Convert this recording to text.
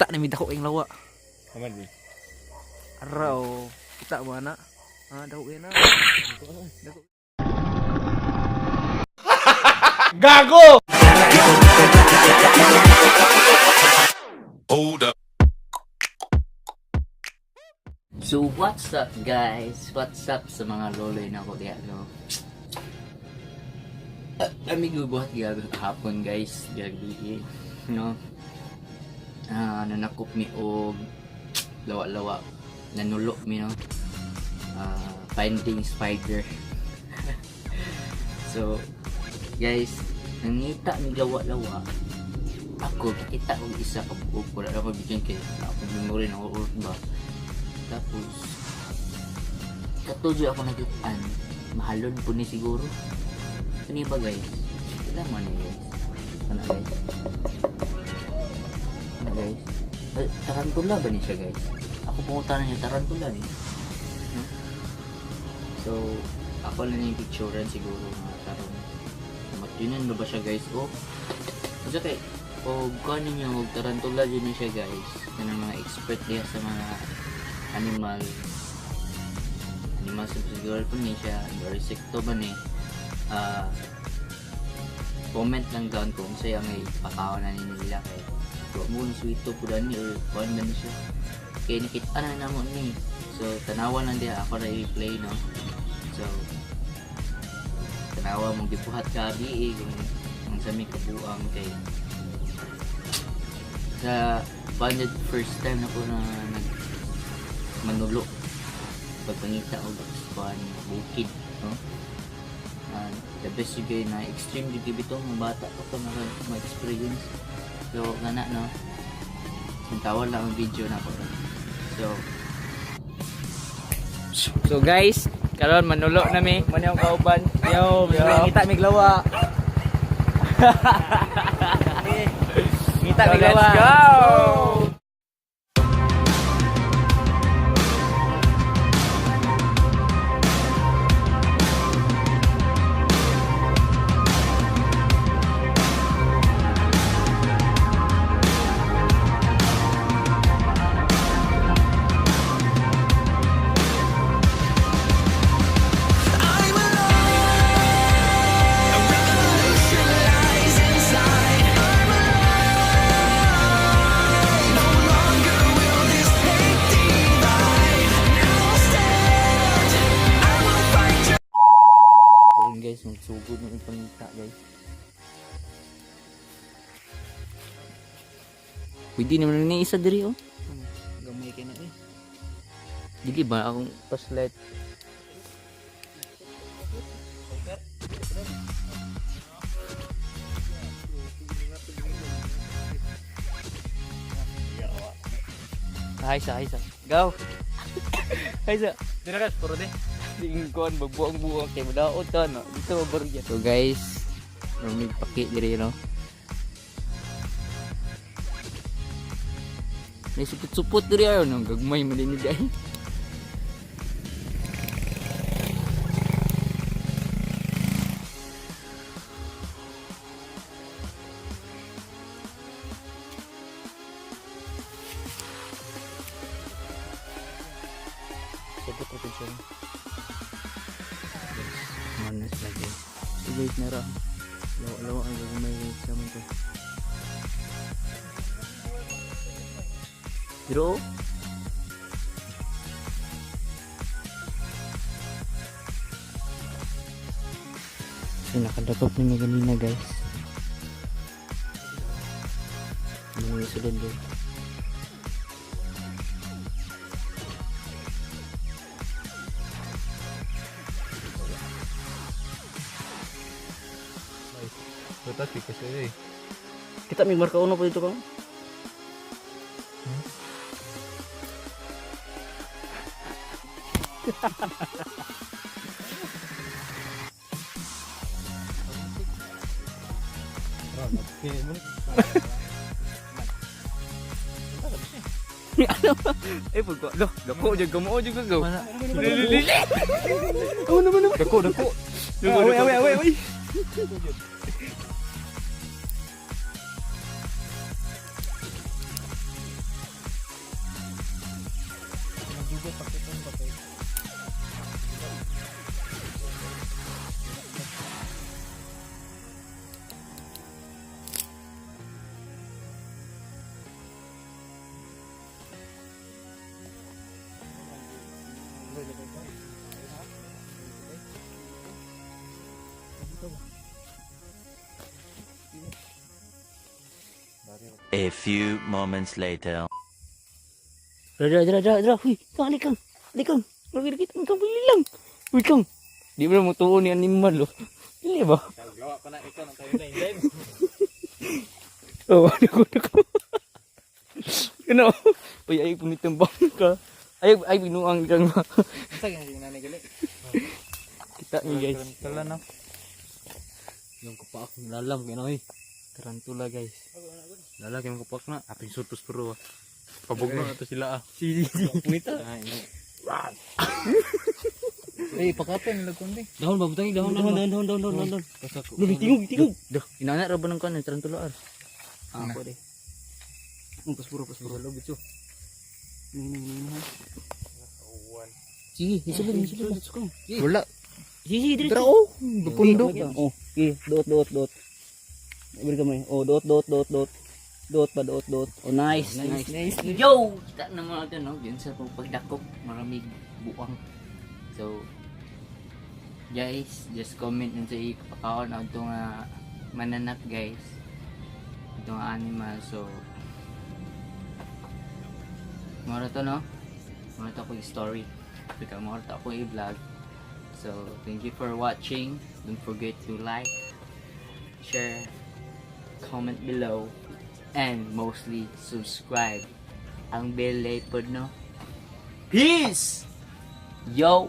Kita na may dako yung lawa. Aman di. Araw. Kita mo na. Dako yan na. Dako. Gago! Hold up. So what's up guys? What's up sa mga loloy na ko diya no? Kami gubuhat hapon guys, gabi no. Nanakop mi og lawa-lawa, nanulo mi no. Finding spider. So guys, nangita mi lawa-lawa. Ako kita og isa ka buok wala ako bigyan kay ako memory na or ba. Tapos katujo ako nagitan, mahalon po ni siguro. Ano ba guys? Kailan mo na guys? Ano guys? Ano guys? Tarantula ba niya siya guys? Ako pumunta na niya tarantula niya. So ako lang yung picturean siguro mga tarong. Matunan ba siya guys? Oh, kasi kay o kung ninyo tarantula din siya guys. Yan ang mga expert diya sa mga animal siguro po niya siya or insekto ba ni comment lang down kung saya may pakaw na nila kay huwag mo na sweeto po doon or kuhan man siya kaya nakita na naman ni so tanawa lang diya ako na i-play no so tanawa mong dipuhat gabi kung ang sami kabuang kay sa banded first time na po na manulo pagpangita o kuhan bukid no the best yung na extreme yung bitong mga bata pa pa ma-experience so gana no sintawan lang ang video na ko So guys, karon manulo na mi, man yung kauban. Yo, ngita mig lawa. Ngita mig lawa. Let's go. guys magsugod ng pangita guys pwede naman na isa diri oh Gamay kay na eh. dili ba akong paslet Hi sa. Go. Hi sa. Dira ka puro de. Dingkon magbuang-buang kay madaot ka no. Dito mabarugya. so guys may paki diri no may supot-supot diri ayo no gagmay man din dai Sabot ko siya. manas lagi So guys, nara. Lawa ang gagmay sa mo to. pero So nakadakop ni ganina guys. Ano yung sulod guys? Butas pikas eh. Kita may marka uno pa dito kang. Pagko. Dako jud kamo jud gaw. Ano. Dako. Away. A few moments later. Dra. Hui, kang ali kang. Ali kang. Lagi kita kang pilih lang. Hui kang. Di mana mo tuon ni animal lo. Pilih ba? Gawa pa na ikaw ng tayo na inday. Oh, ako. Ano? Uy, ay punitambang ka. Ay binuang kang ba. Asa yung nanay gali? Kita ni guys. Tala na. Yung kapak lalam kay noy. Tarantula guys. Lalaki yung kapak na. Aping sutos pero. Pabog na ito sila ah. Si. Punita. Eh, pakapen nila kundi. Dahon ba butang dahon. Pasako. Tingog. Dah, inana ra ba nang kan tarantula ar. Ako deh. Paspuro. Lobit yo. Ini. Awan. Sige, isulod. Wala. Sige, dire. Pero Pundok. Oh, sige, dot. Beri kamay. Oh, dot. Dot. Oh, nice. Yo! Kita na mga ito, no? Yun sa pagdakop, maraming buwang. So, guys, just comment nyo sa ikapakaon na ito nga mananap, guys. Ito nga animal, so mara to, no? Mara to ako yung story. Ika, mara to ako yung vlog. So, thank you for watching. Don't forget to like, share, comment below, and mostly subscribe. Ang bell pod, no? Peace! Yo!